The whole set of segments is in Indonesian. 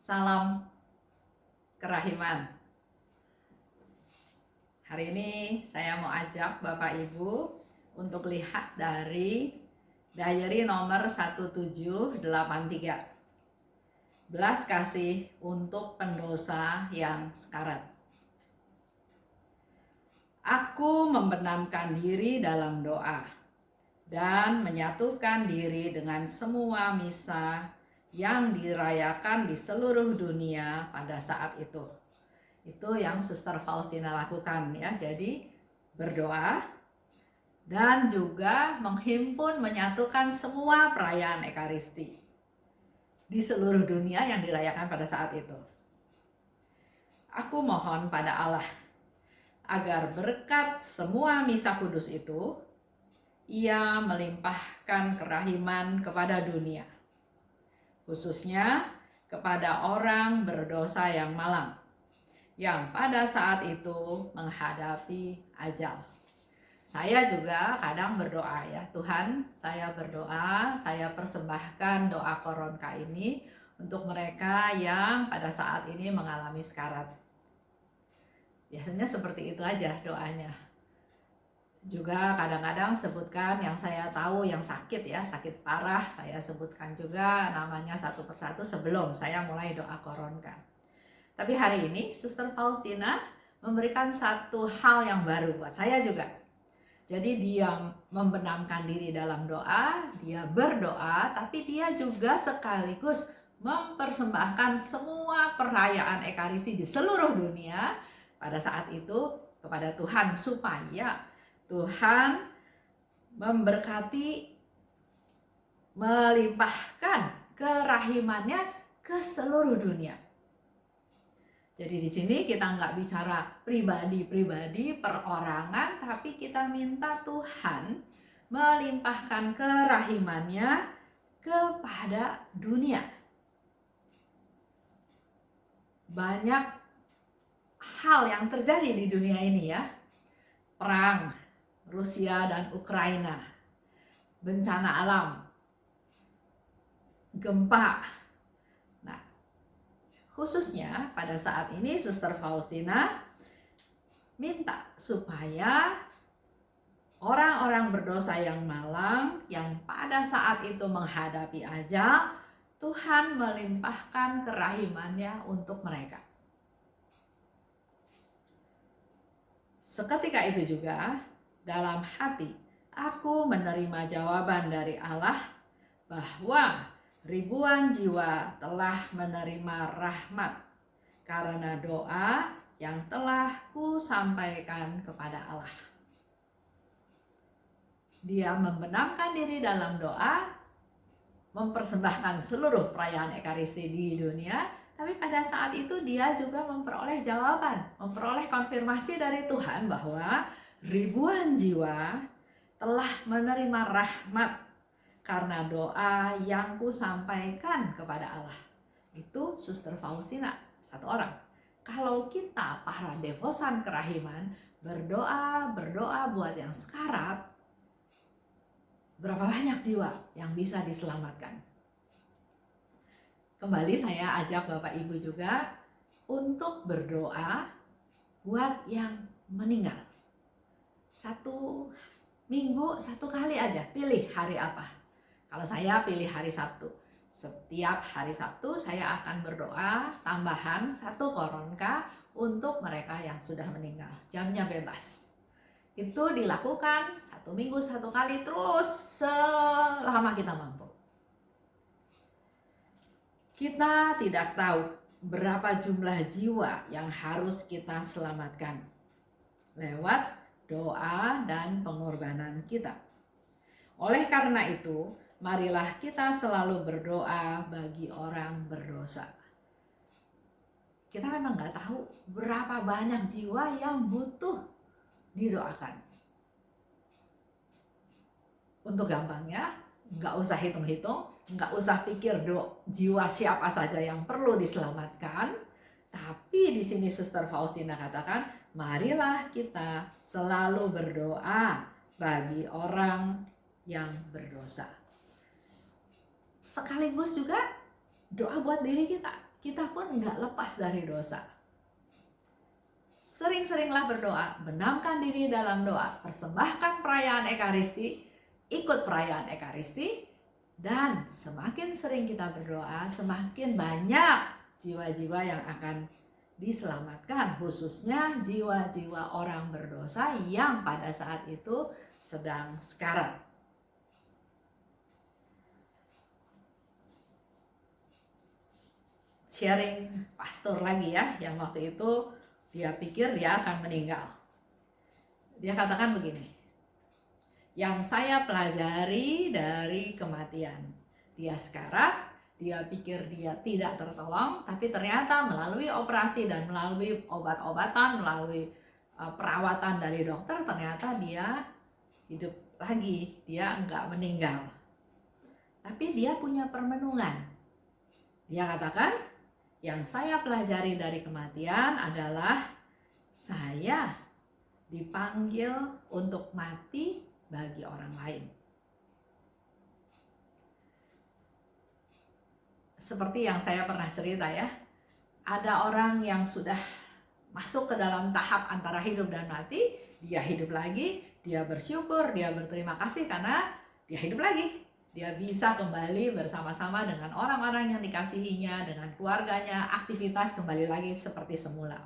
Salam kerahiman. Hari ini saya mau ajak Bapak Ibu untuk lihat dari diary nomor 1783. Belas kasih untuk pendosa yang sekarat. Aku membenamkan diri dalam doa dan menyatukan diri dengan semua misa yang dirayakan di seluruh dunia pada saat itu. Itu yang Suster Faustina lakukan ya. Jadi berdoa dan juga menghimpun, menyatukan semua perayaan Ekaristi di seluruh dunia yang dirayakan pada saat itu. Aku mohon pada Allah agar berkat semua misa kudus itu, Ia melimpahkan kerahiman kepada dunia, khususnya kepada orang berdosa yang malang, yang pada saat itu menghadapi ajal. Saya juga kadang berdoa ya, Tuhan, saya berdoa, saya persembahkan doa koronka ini untuk mereka yang pada saat ini mengalami sekarat. Biasanya seperti itu aja doanya. Juga kadang-kadang sebutkan yang saya tahu yang sakit ya, sakit parah, saya sebutkan juga namanya satu persatu sebelum saya mulai doa koronka. Tapi hari ini Suster Faustina memberikan satu hal yang baru buat saya juga. Jadi dia membenamkan diri dalam doa, dia berdoa, tapi dia juga sekaligus mempersembahkan semua perayaan Ekaristi di seluruh dunia pada saat itu kepada Tuhan, supaya Tuhan memberkati, melimpahkan kerahimannya ke seluruh dunia. Jadi di sini kita nggak bicara pribadi-pribadi, perorangan, tapi kita minta Tuhan melimpahkan kerahimannya kepada dunia. Banyak hal yang terjadi di dunia ini ya. Perang Rusia dan Ukraina, bencana alam, gempa. Nah, khususnya pada saat ini Suster Faustina minta supaya orang-orang berdosa yang malang, yang pada saat itu menghadapi ajal, Tuhan melimpahkan kerahimannya untuk mereka. Seketika itu juga dalam hati aku menerima jawaban dari Allah bahwa ribuan jiwa telah menerima rahmat karena doa yang telah ku sampaikan kepada Allah. Dia membenamkan diri dalam doa, mempersembahkan seluruh perayaan Ekaristi di dunia, tapi pada saat itu dia juga memperoleh jawaban, memperoleh konfirmasi dari Tuhan bahwa ribuan jiwa telah menerima rahmat karena doa yang kusampaikan kepada Allah. Itu Suster Faustina, satu orang. Kalau kita para devosan kerahiman berdoa buat yang sekarat, berapa banyak jiwa yang bisa diselamatkan? Kembali saya ajak Bapak Ibu juga untuk berdoa buat yang meninggal. Satu minggu, satu kali aja, pilih hari apa. Kalau saya pilih hari Sabtu. Setiap hari Sabtu saya akan berdoa tambahan satu koronka untuk mereka yang sudah meninggal. Jamnya bebas. Itu dilakukan satu minggu satu kali terus selama kita mampu. Kita tidak tahu berapa jumlah jiwa yang harus kita selamatkan lewat doa dan pengorbanan kita. Oleh karena itu, marilah kita selalu berdoa bagi orang berdosa. Kita memang nggak tahu berapa banyak jiwa yang butuh didoakan. Untuk gampangnya, nggak usah hitung-hitung, nggak usah pikir jiwa siapa saja yang perlu diselamatkan. Tapi di sini Suster Faustina katakan, marilah kita selalu berdoa bagi orang yang berdosa. Sekaligus juga doa buat diri kita. kita pun nggak lepas dari dosa. Sering-seringlah berdoa, benamkan diri dalam doa, persembahkan perayaan Ekaristi, ikut perayaan Ekaristi, dan semakin sering kita berdoa, semakin banyak jiwa-jiwa yang akan diselamatkan, khususnya jiwa-jiwa orang berdosa yang pada saat itu sedang sekarat. Sharing pastor lagi ya, yang waktu itu dia pikir dia akan meninggal. Dia katakan begini, yang saya pelajari dari kematian, dia sekarat, dia pikir dia tidak tertolong, tapi ternyata melalui operasi dan melalui obat-obatan, melalui perawatan dari dokter, ternyata dia hidup lagi, dia enggak meninggal. Tapi dia punya permenungan. Dia katakan, yang saya pelajari dari kematian adalah saya dipanggil untuk mati bagi orang lain. Seperti yang saya pernah cerita ya, ada orang yang sudah masuk ke dalam tahap antara hidup dan mati, dia hidup lagi, dia bersyukur, dia berterima kasih karena dia hidup lagi. Dia bisa kembali bersama-sama dengan orang-orang yang dikasihinya, dengan keluarganya, aktivitas kembali lagi seperti semula.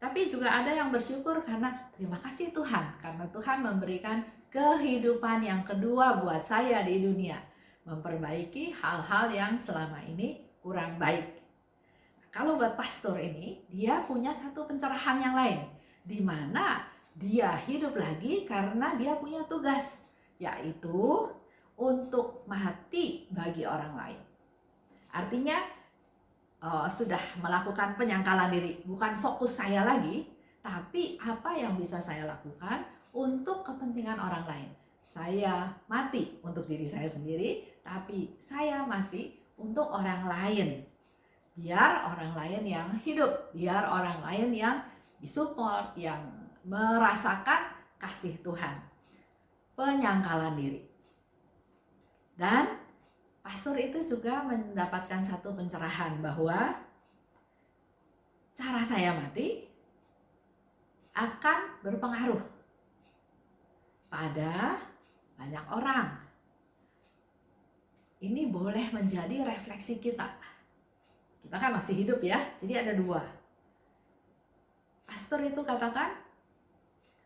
Tapi juga ada yang bersyukur karena terima kasih Tuhan, karena Tuhan memberikan kehidupan yang kedua buat saya di dunia, memperbaiki hal-hal yang selama ini kurang baik. Kalau buat pastor ini, dia punya satu pencerahan yang lain, di mana dia hidup lagi karena dia punya tugas, yaitu untuk mati bagi orang lain. Artinya sudah melakukan penyangkalan diri, bukan fokus saya lagi, tapi apa yang bisa saya lakukan untuk kepentingan orang lain. Saya mati untuk diri saya sendiri, tapi saya mati untuk orang lain. Biar orang lain yang hidup, biar orang lain yang disupport, yang merasakan kasih Tuhan. Penyangkalan diri. Dan pastor itu juga mendapatkan satu pencerahan bahwa cara saya mati akan berpengaruh pada banyak orang. Ini boleh menjadi refleksi kita. Kita kan masih hidup ya, jadi ada dua. Pastor itu katakan,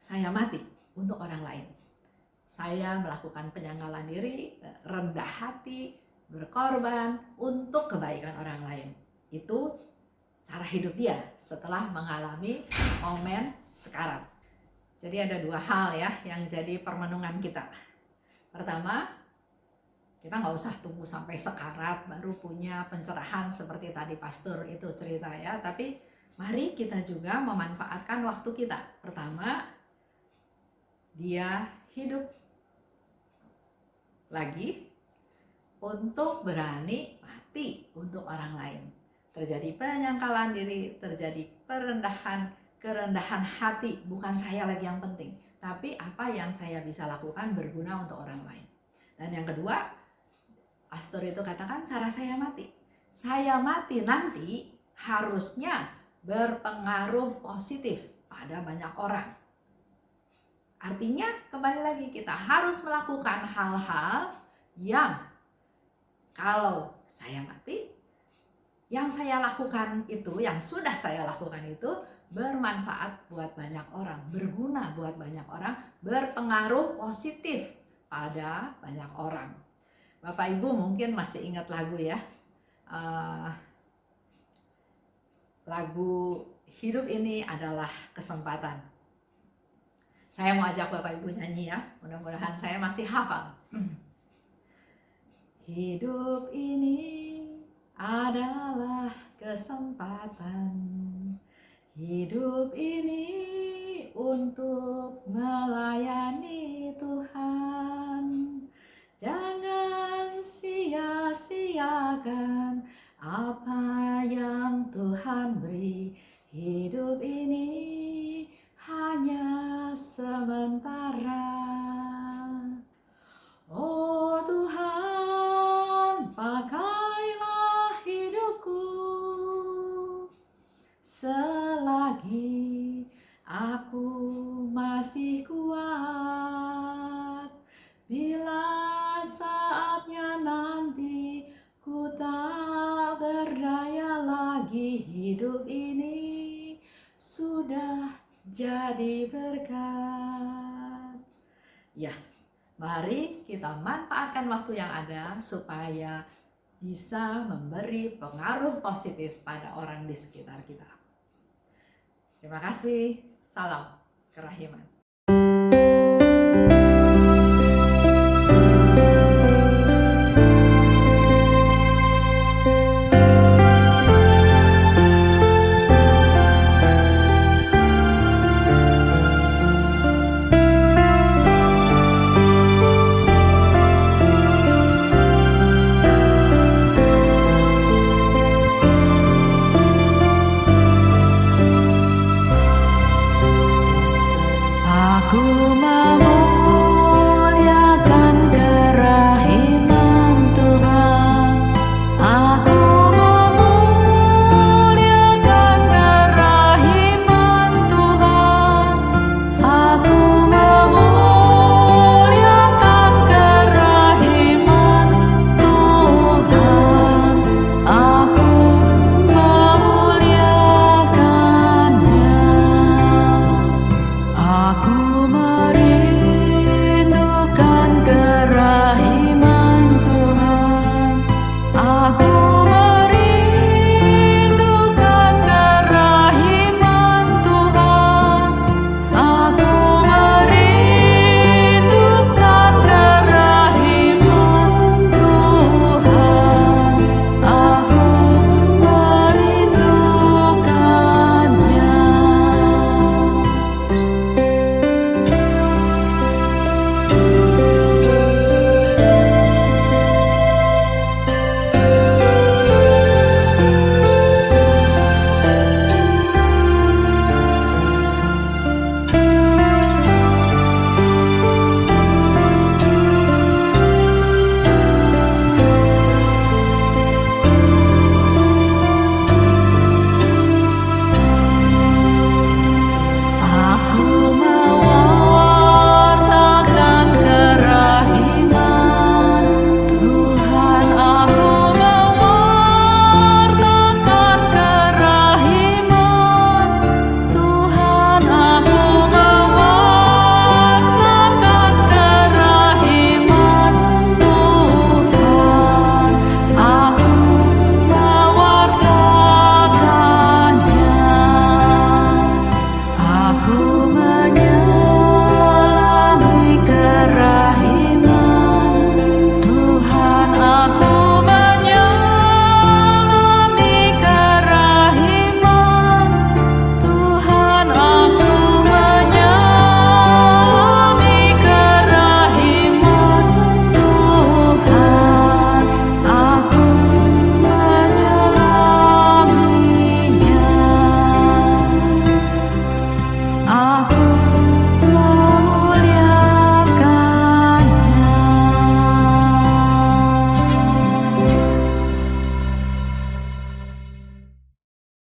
saya mati untuk orang lain. Saya melakukan penyangkalan diri, rendah hati, berkorban untuk kebaikan orang lain. Itu cara hidup dia setelah mengalami momen sekarat. Jadi ada dua hal ya yang jadi permenungan kita. Pertama, kita nggak usah tunggu sampai sekarat baru punya pencerahan seperti tadi pastor itu cerita ya. Tapi mari kita juga memanfaatkan waktu kita. Pertama, dia hidup lagi untuk berani mati untuk orang lain. Terjadi penyangkalan diri, terjadi kerendahan hati. Bukan saya lagi yang penting, tapi apa yang saya bisa lakukan berguna untuk orang lain. Dan yang kedua, pastor itu katakan cara saya mati. Saya mati nanti harusnya berpengaruh positif pada banyak orang. Artinya kembali lagi kita harus melakukan hal-hal yang kalau saya mati, yang saya lakukan itu, yang sudah saya lakukan itu bermanfaat buat banyak orang, berguna buat banyak orang, berpengaruh positif pada banyak orang. Bapak Ibu mungkin masih ingat lagu ya, lagu Hidup Ini Adalah Kesempatan. Saya mau ajak Bapak Ibu nyanyi ya, mudah-mudahan saya masih hafal. Hidup ini adalah kesempatan, hidup ini untuk melayani Tuhan. Jangan sia-siakan apa yang Tuhan beri. Hidup ini hanya sementara. Oh Tuhan, pakailah hidupku selagi aku masih kuat. Bila saatnya nanti ku tak berdaya lagi, hidup ini sudah jadi berkat. Ya, mari kita manfaatkan waktu yang ada supaya bisa memberi pengaruh positif pada orang di sekitar kita. Terima kasih. Salam kerahiman. Aku memuliakan kerahiman Tuhan. Aku memuliakan kerahiman Tuhan. Aku memuliakan kerahiman Tuhan. Aku memuliakannya. Aku merindukan kerahiman Tuhan. Aku merindukan kerahiman Tuhan. Aku merindukan kerahiman Tuhan. Aku merindukannya. Aku mewartakan kerahiman Tuhan. Aku mewartakan kerahiman Tuhan. Aku mewartakan kerahiman Tuhan. Aku mewartakannya. Aku menyelami kerahiman Tuhan. Aku menyelami kerahiman Tuhan. Aku menyelami kerahiman Tuhan. Aku menyelaminya. Aku